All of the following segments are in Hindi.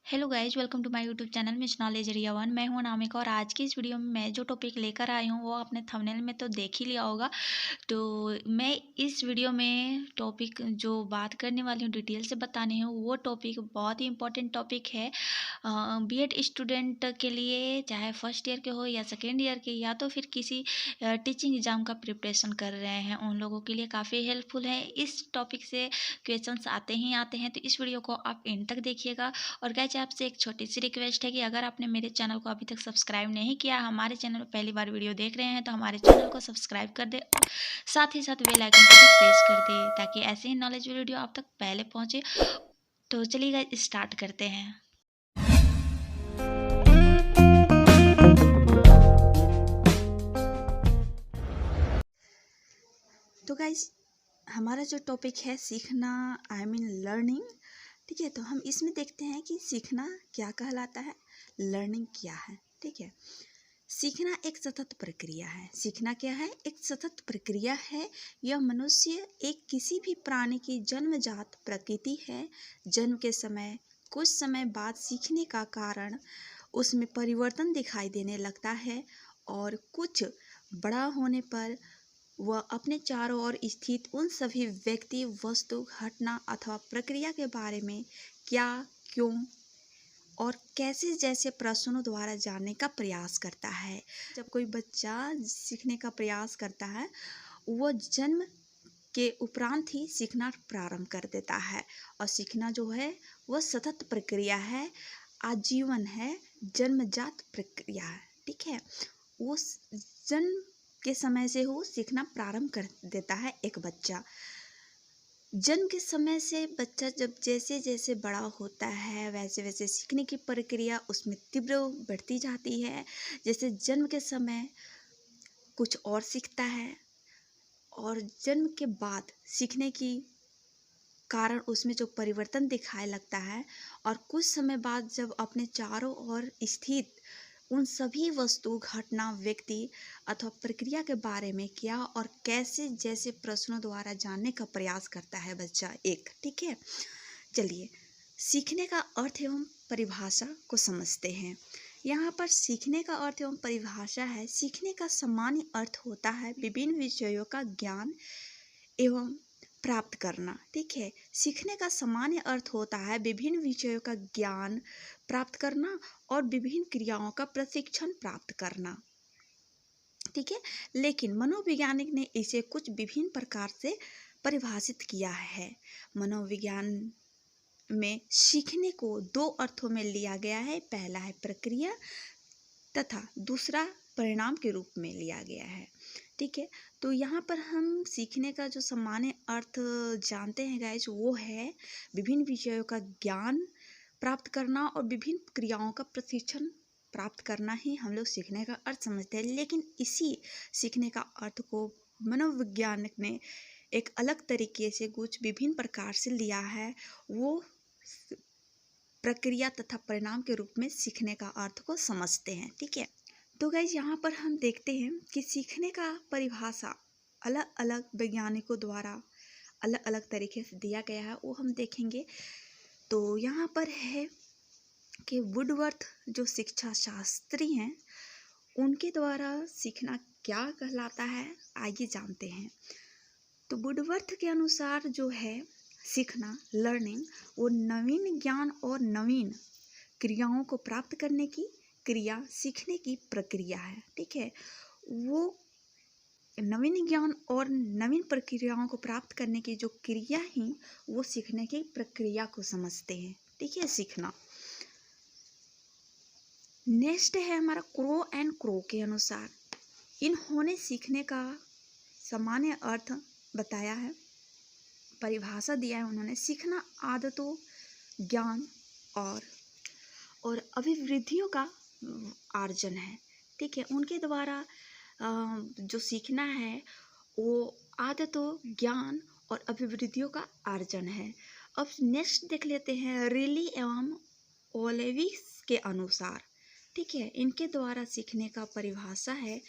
Hello guys, welcome to my YouTube channel miss knowledge area one. मैं हूं अनामिका और आज की इस वीडियो में मैं जो टॉपिक लेकर आई हूं वो आपने थंबनेल में तो देख ही लिया होगा। तो मैं इस वीडियो में टॉपिक जो बात करने वाली हूं, डिटेल से बतानी हूं, वो टॉपिक बहुत ही इंपॉर्टेंट टॉपिक है बीएड स्टूडेंट के लिए, चाहे फर्स्ट ईयर के हो या सेकेंड ईयर के, या तो फिर किसी टीचिंग एग्ज़ाम का प्रिपरेशन कर रहे हैं, उन लोगों के लिए काफ़ी हेल्पफुल है। इस टॉपिक से क्वेश्चंस आते ही आते हैं, तो इस वीडियो को आप एंड तक देखिएगा। और गाइस, आपसे एक छोटी सी रिक्वेस्ट है कि अगर आपने मेरे चैनल को अभी तक सब्सक्राइब नहीं किया, हमारे चैनल पर पहली बार वीडियो देख रहे हैं, तो हमारे चैनल को सब्सक्राइब कर दे और साथ ही साथ बेल आइकन को भी प्रेस कर दे, ताकि ऐसे ही नॉलेज वीडियो आप तक पहले पहुंचे। तो चलिए गाइस, स्टार्ट करते हैं। तो गाइस, हमारा जो टॉपिक है सीखना, आई मीन लर्निंग, ठीक है। तो हम इसमें देखते हैं कि सीखना क्या कहलाता है, लर्निंग क्या है। ठीक है, सीखना एक सतत प्रक्रिया है। सीखना क्या है? एक सतत प्रक्रिया है। यह मनुष्य एक किसी भी प्राणी की जन्मजात प्रकृति है। जन्म के समय कुछ समय बाद सीखने का कारण उसमें परिवर्तन दिखाई देने लगता है और कुछ बड़ा होने पर वह अपने चारों ओर स्थित उन सभी व्यक्ति, वस्तु, घटना अथवा प्रक्रिया के बारे में क्या, क्यों और कैसे जैसे प्रश्नों द्वारा जानने का प्रयास करता है। जब कोई बच्चा सीखने का प्रयास करता है, वो जन्म के उपरांत ही सीखना प्रारंभ कर देता है। और सीखना जो है वह सतत प्रक्रिया है, आजीवन है, जन्मजात प्रक्रिया है। ठीक है, वो जन्म के समय से वो सीखना प्रारंभ कर देता है एक बच्चा। जन्म के समय से बच्चा जब जैसे जैसे बड़ा होता है, वैसे वैसे सीखने की प्रक्रिया उसमें तीव्र बढ़ती जाती है। जैसे जन्म के समय कुछ और सीखता है और जन्म के बाद सीखने की कारण उसमें जो परिवर्तन दिखाने लगता है, और कुछ समय बाद जब अपने चारों ओर स्थित उन सभी वस्तु, घटना, व्यक्ति अथवा प्रक्रिया के बारे में क्या और कैसे जैसे प्रश्नों द्वारा जानने का प्रयास करता है बच्चा एक। ठीक है, चलिए सीखने का अर्थ एवं परिभाषा को समझते हैं। यहाँ पर सीखने का अर्थ एवं परिभाषा है, सीखने का सामान्य अर्थ होता है विभिन्न विषयों का ज्ञान एवं प्राप्त करना। ठीक है, सीखने का सामान्य अर्थ होता है विभिन्न विषयों का ज्ञान प्राप्त करना और विभिन्न क्रियाओं का प्रशिक्षण प्राप्त करना। ठीक है, लेकिन मनोवैज्ञानिक ने इसे कुछ विभिन्न प्रकार से परिभाषित किया है। मनोविज्ञान में सीखने को दो अर्थों में लिया गया है। पहला है प्रक्रिया तथा दूसरा परिणाम के रूप में लिया गया है। ठीक है, तो यहाँ पर हम सीखने का जो सामान्य अर्थ जानते हैं गाइस, वो है विभिन्न विषयों का ज्ञान प्राप्त करना और विभिन्न क्रियाओं का प्रशिक्षण प्राप्त करना ही हम लोग सीखने का अर्थ समझते हैं। लेकिन इसी सीखने का अर्थ को मनोवैज्ञानिक ने एक अलग तरीके से कुछ विभिन्न प्रकार से लिया है। वो प्रक्रिया तथा परिणाम के रूप में सीखने का अर्थ को समझते हैं। ठीक है, तो गाइज यहाँ पर हम देखते हैं कि सीखने का परिभाषा अलग अलग वैज्ञानिकों द्वारा अलग अलग तरीके से दिया गया है, वो हम देखेंगे। तो यहाँ पर है कि वुडवर्थ जो शिक्षा शास्त्री हैं, उनके द्वारा सीखना क्या कहलाता है, आइए जानते हैं। तो वुडवर्थ के अनुसार जो है सीखना, लर्निंग, वो नवीन ज्ञान और नवीन क्रियाओं को प्राप्त करने की क्रिया सीखने की प्रक्रिया है। ठीक है, वो नवीन ज्ञान और नवीन प्रक्रियाओं को प्राप्त करने की जो क्रिया ही वो सीखने की प्रक्रिया को समझते हैं। ठीक है, सीखना। नेक्स्ट है हमारा क्रो एंड क्रो के अनुसार, इन्होंने सीखने का सामान्य अर्थ बताया है, परिभाषा दिया है उन्होंने। सीखना आदतों, ज्ञान और अभिवृद्धियों का आर्जन है। ठीक है, उनके द्वारा जो सीखना है वो आदतों, ज्ञान और अभिवृद्धियों का आर्जन है। अब नेक्स्ट देख लेते हैं रिली एवं ओलेविस के अनुसार। ठीक है, इनके द्वारा सीखने का परिभाषा है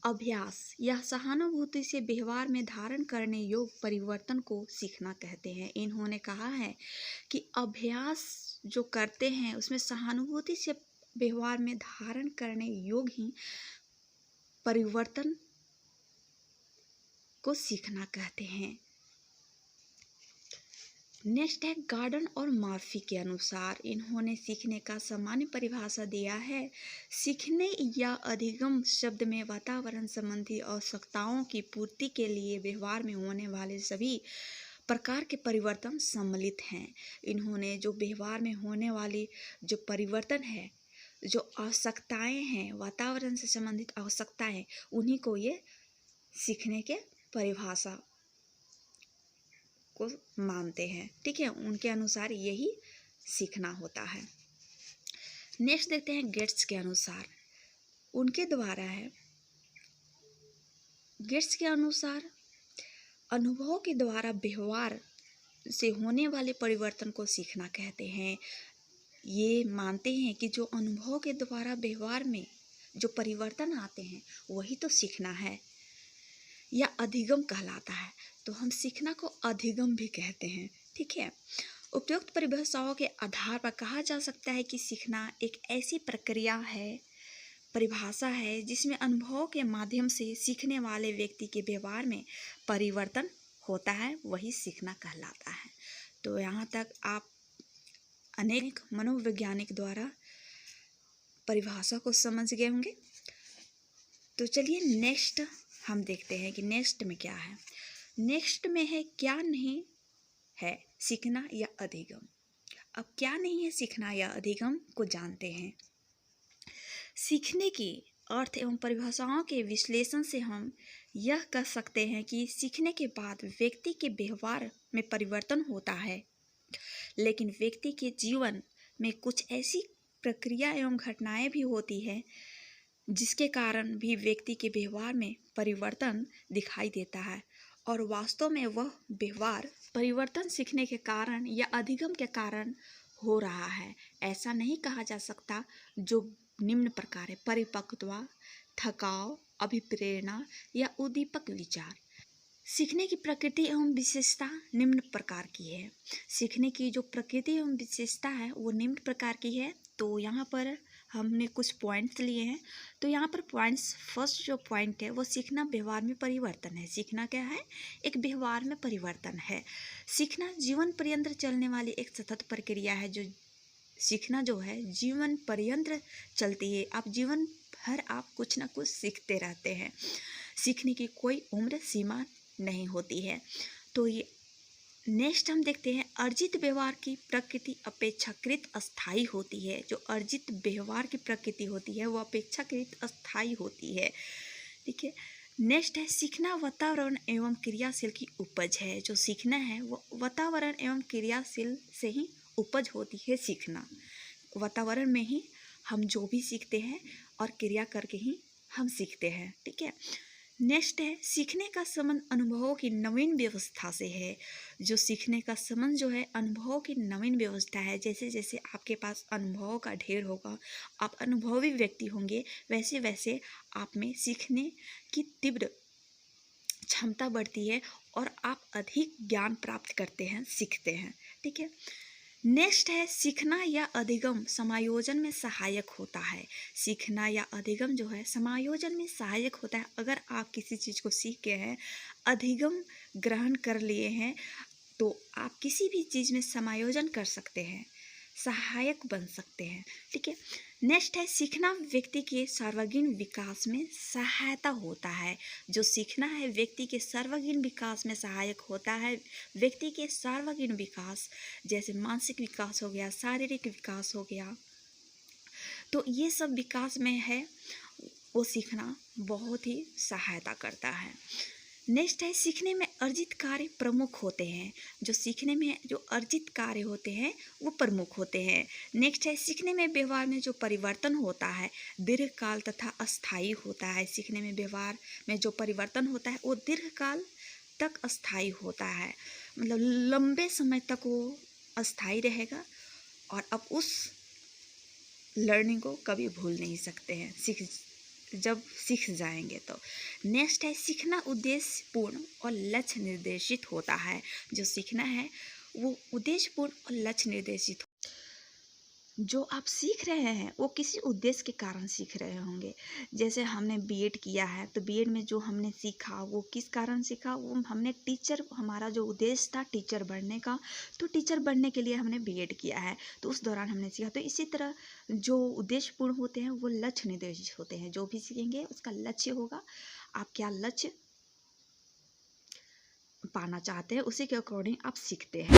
अभ्यास या सहानुभूति से व्यवहार में धारण करने योग्य परिवर्तन को सीखना कहते हैं। इन्होंने कहा है कि अभ्यास जो करते हैं उसमें सहानुभूति से व्यवहार में धारण करने योग्य ही परिवर्तन को सीखना कहते हैं। नेक्स्ट है गार्डन और मर्फी के अनुसार इन्होंने सीखने का सामान्य परिभाषा दिया है। सीखने या अधिगम शब्द में वातावरण संबंधी आवश्यकताओं की पूर्ति के लिए व्यवहार में होने वाले सभी प्रकार के परिवर्तन सम्मिलित हैं। इन्होंने जो व्यवहार में होने वाली जो परिवर्तन है, जो आवश्यकताएं हैं, वातावरण से संबंधित आवश्यकताएं, उन्हीं को ये सीखने के परिभाषा को मानते हैं। ठीक है, उनके अनुसार यही सीखना होता है। नेक्स्ट देखते हैं गेट्स के अनुसार, उनके द्वारा है। गेट्स के अनुसार अनुभव के द्वारा व्यवहार से होने वाले परिवर्तन को सीखना कहते हैं। ये मानते हैं कि जो अनुभव के द्वारा व्यवहार में जो परिवर्तन आते हैं वही तो सीखना है या अधिगम कहलाता है। तो हम सीखना को अधिगम भी कहते हैं। ठीक है, उपयुक्त परिभाषाओं के आधार पर कहा जा सकता है कि सीखना एक ऐसी प्रक्रिया है, परिभाषा है जिसमें अनुभव के माध्यम से सीखने वाले व्यक्ति के व्यवहार में परिवर्तन होता है, वही सीखना कहलाता है। तो यहाँ तक आप अनेक मनोवैज्ञानिक द्वारा परिभाषा को समझ गए होंगे। तो चलिए नेक्स्ट हम देखते हैं कि नेक्स्ट में क्या है। नेक्स्ट में है क्या नहीं है सीखना या अधिगम। अब क्या नहीं है सीखना या अधिगम को जानते हैं। सीखने की अर्थ एवं परिभाषाओं के विश्लेषण से हम यह कह सकते हैं कि सीखने के बाद व्यक्ति के व्यवहार में परिवर्तन होता है, लेकिन व्यक्ति के जीवन में कुछ ऐसी प्रक्रिया एवं घटनाएं भी होती है जिसके कारण भी व्यक्ति के व्यवहार में परिवर्तन दिखाई देता है, और वास्तव में वह व्यवहार परिवर्तन सीखने के कारण या अधिगम के कारण हो रहा है। ऐसा नहीं कहा जा सकता। जो निम्न प्रकार है: परिपक्वता, थकाव, अभिप्रेरणा या उद्दीपक विचार। सीखने की प्रकृति एवं विशेषता निम्न प्रकार की है। सीखने की जो प्रकृति एवं विशेषता है वो निम्न प्रकार की है। तो यहाँ पर हमने कुछ पॉइंट्स लिए हैं। तो यहाँ पर पॉइंट्स, फर्स्ट जो पॉइंट है वो सीखना व्यवहार में परिवर्तन है। सीखना क्या है? एक व्यवहार में परिवर्तन है। सीखना जीवन पर्यंत चलने वाली एक सतत प्रक्रिया है। जो सीखना जो है जीवन पर्यंत चलती है। आप जीवन भर आप कुछ ना कुछ सीखते रहते हैं। सीखने की कोई उम्र सीमा नहीं होती है। तो ये नेक्स्ट हम देखते हैं, अर्जित व्यवहार की प्रकृति अपेक्षाकृत अस्थायी होती है। जो अर्जित व्यवहार की प्रकृति होती है वो अपेक्षाकृत अस्थायी होती है। ठीक है, नेक्स्ट है सीखना वातावरण एवं क्रियाशील की उपज है। जो सीखना है वो वातावरण एवं क्रियाशील से ही उपज होती है। सीखना वातावरण में ही हम जो भी सीखते हैं और क्रिया करके ही हम सीखते हैं। ठीक है, नेक्स्ट है सीखने का संबंध अनुभवों की नवीन व्यवस्था से है। जो सीखने का संबंध जो है अनुभवों की नवीन व्यवस्था है। जैसे जैसे आपके पास अनुभवों का ढेर होगा, आप अनुभवी व्यक्ति होंगे, वैसे वैसे आप में सीखने की तीव्र क्षमता बढ़ती है और आप अधिक ज्ञान प्राप्त करते हैं, सीखते हैं। ठीक है, नेक्स्ट है सीखना या अधिगम समायोजन में सहायक होता है। सीखना या अधिगम जो है समायोजन में सहायक होता है। अगर आप किसी चीज़ को सीख गए हैं, अधिगम ग्रहण कर लिए हैं, तो आप किसी भी चीज़ में समायोजन कर सकते हैं, सहायक बन सकते हैं। ठीक है, नेक्स्ट है सीखना व्यक्ति के सर्वांगीण विकास में सहायता होता है। जो सीखना है व्यक्ति के सर्वांगीण विकास में सहायक होता है। व्यक्ति के सर्वांगीण विकास जैसे मानसिक विकास हो गया, शारीरिक विकास हो गया, तो ये सब विकास में है, वो सीखना बहुत ही सहायता करता है। नेक्स्ट है सीखने में अर्जित कार्य प्रमुख होते हैं। जो सीखने में जो अर्जित कार्य होते हैं वो प्रमुख होते हैं। नेक्स्ट है सीखने में व्यवहार में जो परिवर्तन होता है दीर्घकाल तथा अस्थायी होता है। सीखने में व्यवहार में जो परिवर्तन होता है वो दीर्घकाल तक अस्थायी होता है, मतलब लंबे समय तक वो अस्थायी रहेगा और आप उस लर्निंग को कभी भूल नहीं सकते हैं जब सीख जाएंगे तो। नेक्स्ट है सीखना उद्देश्यपूर्ण और लक्ष्य निर्देशित होता है। जो सीखना है वो उद्देश्यपूर्ण और लक्ष्य निर्देशित। जो आप सीख रहे हैं वो किसी उद्देश्य के कारण सीख रहे होंगे। जैसे हमने बीएड किया है तो बीएड में जो हमने सीखा वो किस कारण सीखा, वो हमने टीचर, हमारा जो उद्देश्य था टीचर बनने का, तो टीचर बनने के लिए हमने बीएड किया है, तो उस दौरान हमने सीखा। तो इसी तरह जो उद्देश्य पूर्ण होते हैं वो लक्ष्य निर्देशित होते हैं। जो भी सीखेंगे उसका लक्ष्य होगा, आप क्या लक्ष्य पाना चाहते हैं उसी के अकॉर्डिंग आप सीखते हैं।